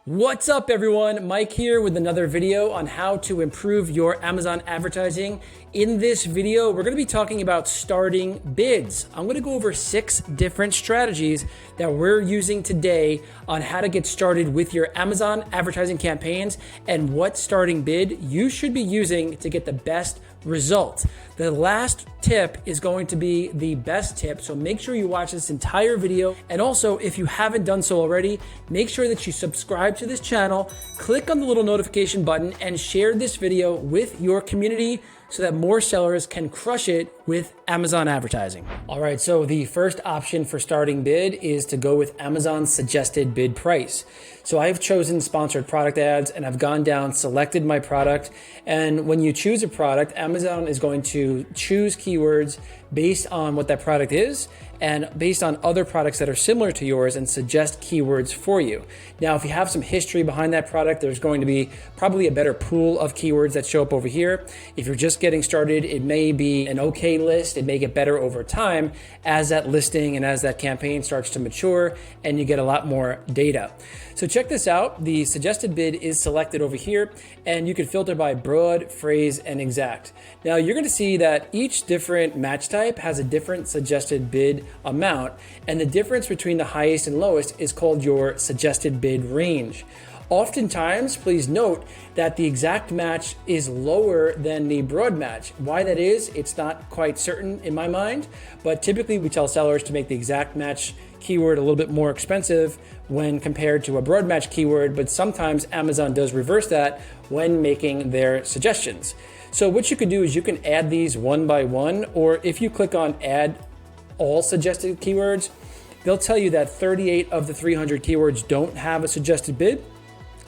What's up everyone? Mike here with another video on how to improve your Amazon advertising. In this video, we're going to be talking about starting bids. I'm going to go over 6 different strategies that we're using today on how to get started with your Amazon advertising campaigns and what starting bid you should be using to get the best result. The last tip is going to be the best tip, so make sure you watch this entire video. And also, if you haven't done so already, make sure that you subscribe to this channel, click on the little notification button, and share this video with your community so that more sellers can crush it with Amazon advertising. All right, so the first option for starting bid is to go with Amazon's suggested bid price. So I've chosen sponsored product ads and I've gone down, selected my product. And when you choose a product, Amazon is going to choose keywords based on what that product is and based on other products that are similar to yours and suggest keywords for you. Now, if you have some history behind that product, there's going to be probably a better pool of keywords that show up over here. If you're just getting started, it may be an okay list. It may get better over time as that listing and as that campaign starts to mature and you get a lot more data. So check this out. The suggested bid is selected over here and you can filter by broad, phrase, and exact. Now you're going to see that each different match type has a different suggested bid amount, and the difference between the highest and lowest is called your suggested bid range. Oftentimes, please note that the exact match is lower than the broad match. Why that is, it's not quite certain in my mind, but typically we tell sellers to make the exact match keyword a little bit more expensive when compared to a broad match keyword, but sometimes Amazon does reverse that when making their suggestions. So what you could do is you can add these one by one, or if you click on add all suggested keywords, they'll tell you that 38 of the 300 keywords don't have a suggested bid,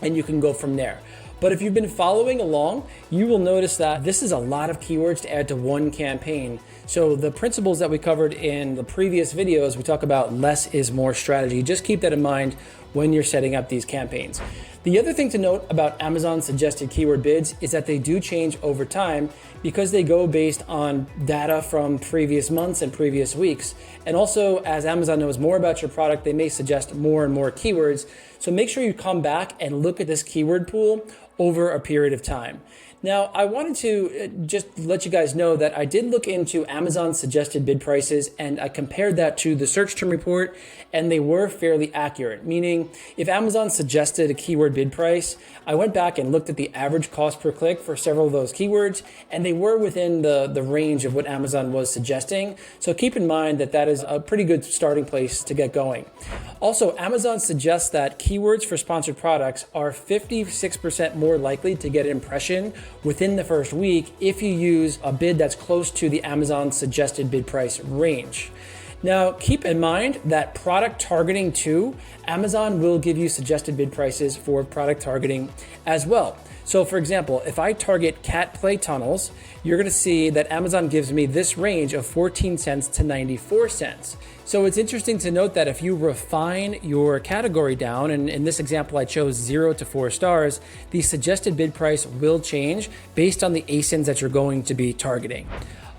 and you can go from there. But if you've been following along, you will notice that this is a lot of keywords to add to one campaign. So the principles that we covered in the previous videos, we talk about less is more strategy. Just keep that in mind when you're setting up these campaigns. The other thing to note about Amazon suggested keyword bids is that they do change over time because they go based on data from previous months and previous weeks. And also, as Amazon knows more about your product, they may suggest more and more keywords. So make sure you come back and look at this keyword pool over a period of time. Now, I wanted to just let you guys know that I did look into Amazon's suggested bid prices and I compared that to the search term report, and they were fairly accurate. Meaning, if Amazon suggested a keyword bid price, I went back and looked at the average cost per click for several of those keywords, and they were within the range of what Amazon was suggesting. So keep in mind that that is a pretty good starting place to get going. Also, Amazon suggests that keywords for sponsored products are 56% more likely to get an impression within the first week if you use a bid that's close to the Amazon suggested bid price range. Now, keep in mind that product targeting too, Amazon will give you suggested bid prices for product targeting as well. So for example, if I target cat play tunnels, you're gonna see that Amazon gives me this range of 14 cents to 94 cents. So it's interesting to note that if you refine your category down, and in this example I chose 0 to 4 stars, the suggested bid price will change based on the ASINs that you're going to be targeting.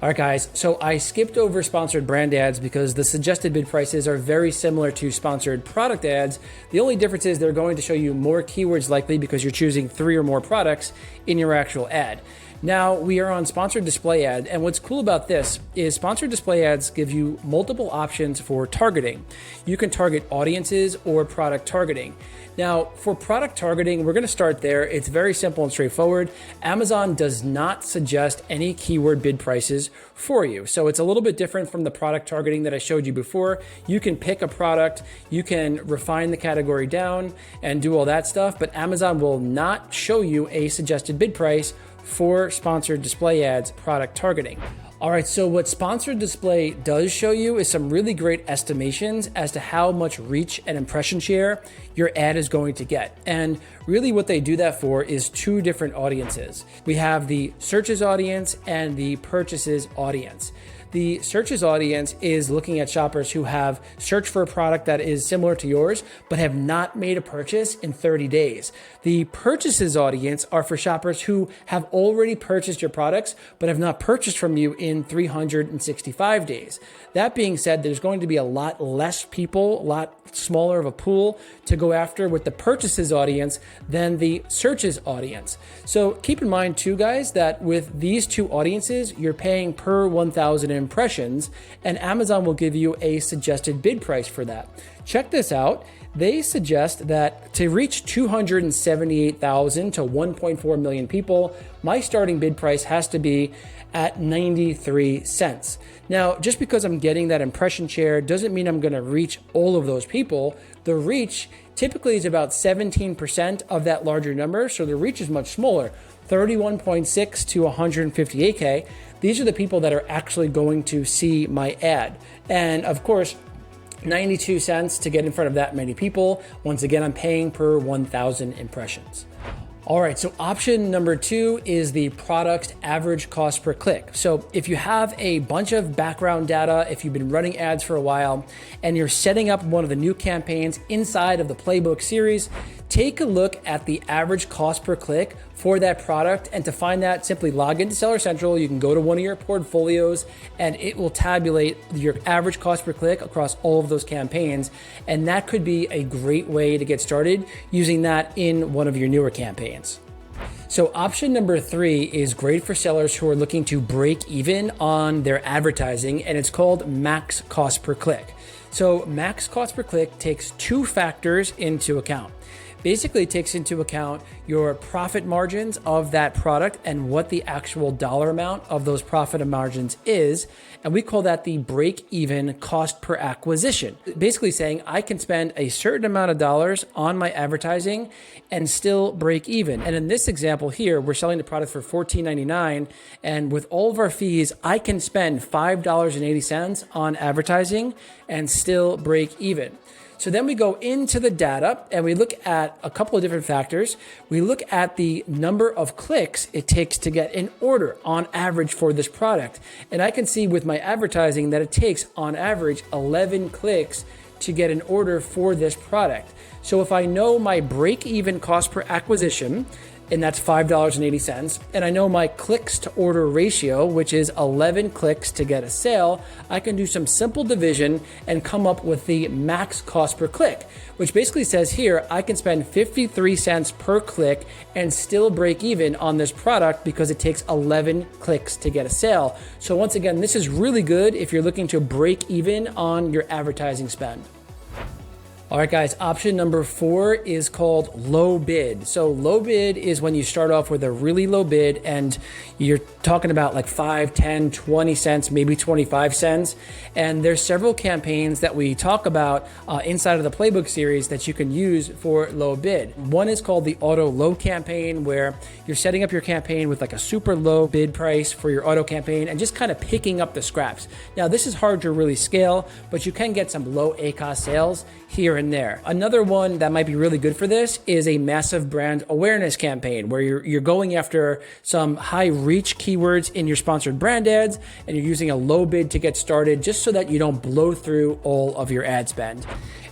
All right, guys, so I skipped over sponsored brand ads because the suggested bid prices are very similar to sponsored product ads. The only difference is they're going to show you more keywords likely because you're choosing 3 or more products in your actual ad. Now we are on sponsored display ad, and what's cool about this is sponsored display ads give you multiple options for targeting. You can target audiences or product targeting. Now for product targeting, we're going to start there. It's very simple and straightforward. Amazon does not suggest any keyword bid prices for you. So it's a little bit different from the product targeting that I showed you before. You can pick a product, you can refine the category down and do all that stuff, but Amazon will not show you a suggested bid price for sponsored display ads product targeting. All right, so what sponsored display does show you is some really great estimations as to how much reach and impression share your ad is going to get. And really what they do that for is 2 different audiences. We have the searches audience and the purchases audience. The searches audience is looking at shoppers who have searched for a product that is similar to yours, but have not made a purchase in 30 days. The purchases audience are for shoppers who have already purchased your products, but have not purchased from you in 365 days. That being said, there's going to be a lot less people, a lot smaller of a pool to go after with the purchases audience than the searches audience. So keep in mind too, guys, that with these two audiences, you're paying per 1,000 impressions, and Amazon will give you a suggested bid price for that. Check this out. They suggest that to reach 278,000 to 1.4 million people, my starting bid price has to be at 93 cents. Now, just because I'm getting that impression share doesn't mean I'm going to reach all of those people. The reach typically is about 17% of that larger number, so the reach is much smaller, 31.6 to 158K. These are the people that are actually going to see my ad. And of course, 92 cents to get in front of that many people. Once again, I'm paying per 1,000 impressions. All right, so option number 2 is the product's average cost per click. So if you have a bunch of background data, if you've been running ads for a while, and you're setting up one of the new campaigns inside of the Playbook series, take a look at the average cost per click for that product. And to find that, simply log into Seller Central. You can go to one of your portfolios and it will tabulate your average cost per click across all of those campaigns. And that could be a great way to get started using that in one of your newer campaigns. So option number 3 is great for sellers who are looking to break even on their advertising, and it's called max cost per click. So max cost per click takes 2 factors into account. Basically, it takes into account your profit margins of that product and what the actual dollar amount of those profit margins is. And we call that the break-even cost per acquisition. Basically saying I can spend a certain amount of dollars on my advertising and still break even. And in this example here, we're selling the product for $14.99. And with all of our fees, I can spend $5.80 on advertising and still break even. So then we go into the data and we look at a couple of different factors. We look at the number of clicks it takes to get an order on average for this product. And I can see with my advertising that it takes on average 11 clicks to get an order for this product. So if I know my break-even cost per acquisition, and that's $5.80. And I know my clicks to order ratio, which is 11 clicks to get a sale, I can do some simple division and come up with the max cost per click, which basically says here, I can spend 53 cents per click and still break even on this product because it takes 11 clicks to get a sale. So once again, this is really good if you're looking to break even on your advertising spend. All right, guys, option number 4 is called low bid. So low bid is when you start off with a really low bid and you're talking about like 5, 10, 20 cents, maybe 25 cents. And there's several campaigns that we talk about inside of the Playbook series that you can use for low bid. One is called the auto low campaign, where you're setting up your campaign with like a super low bid price for your auto campaign and just kind of picking up the scraps. Now, this is hard to really scale, but you can get some low ACoS sales here and there. Another one that might be really good for this is a massive brand awareness campaign where you're going after some high reach keywords in your sponsored brand ads and you're using a low bid to get started just so that you don't blow through all of your ad spend.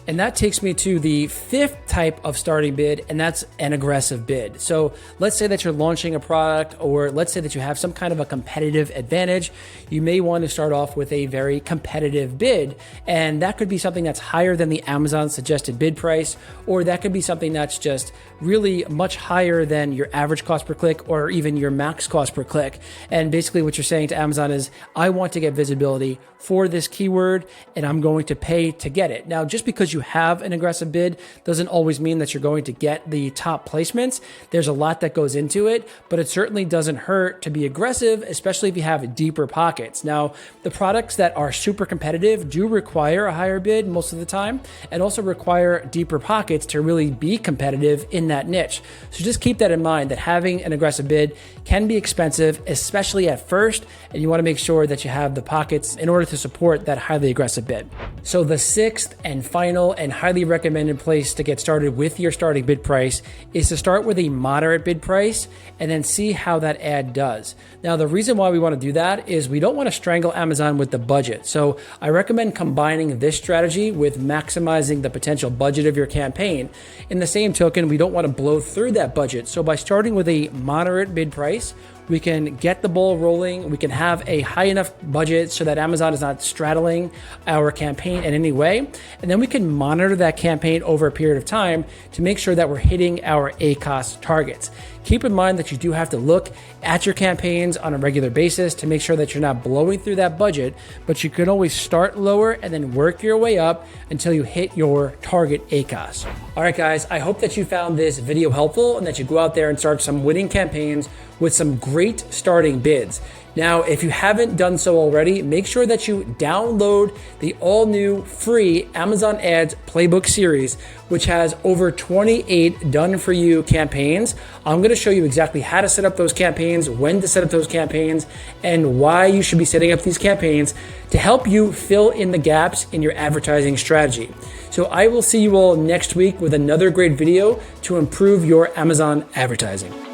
And that takes me to the 5th type of starting bid, and that's an aggressive bid. So let's say that you're launching a product, or let's say that you have some kind of a competitive advantage. You may want to start off with a very competitive bid, and that could be something that's higher than the Amazon suggested bid price, or that could be something that's just really much higher than your average cost per click or even your max cost per click. And basically what you're saying to Amazon is, I want to get visibility for this keyword and I'm going to pay to get it. Now, just because you have an aggressive bid doesn't always mean that you're going to get the top placements. There's a lot that goes into it, but it certainly doesn't hurt to be aggressive, especially if you have deeper pockets. Now, the products that are super competitive do require a higher bid most of the time and also require deeper pockets to really be competitive in that niche. So just keep that in mind, that having an aggressive bid can be expensive, especially at first, and you want to make sure that you have the pockets in order to support that highly aggressive bid. So the 6th and final general and highly recommended place to get started with your starting bid price is to start with a moderate bid price and then see how that ad does. Now, the reason why we want to do that is we don't want to strangle Amazon with the budget. So I recommend combining this strategy with maximizing the potential budget of your campaign. In the same token, we don't want to blow through that budget. So by starting with a moderate bid price, we can get the ball rolling. We can have a high enough budget so that Amazon is not straddling our campaign in any way. And then we can monitor that campaign over a period of time to make sure that we're hitting our ACoS targets. Keep in mind that you do have to look at your campaigns on a regular basis to make sure that you're not blowing through that budget, but you can always start lower and then work your way up until you hit your target ACoS. All right, guys, I hope that you found this video helpful and that you go out there and start some winning campaigns with some great starting bids. Now, if you haven't done so already, make sure that you download the all-new free Amazon Ads Playbook series, which has over 28 done-for-you campaigns. I'm going to show you exactly how to set up those campaigns, when to set up those campaigns, and why you should be setting up these campaigns to help you fill in the gaps in your advertising strategy. So I will see you all next week with another great video to improve your Amazon advertising.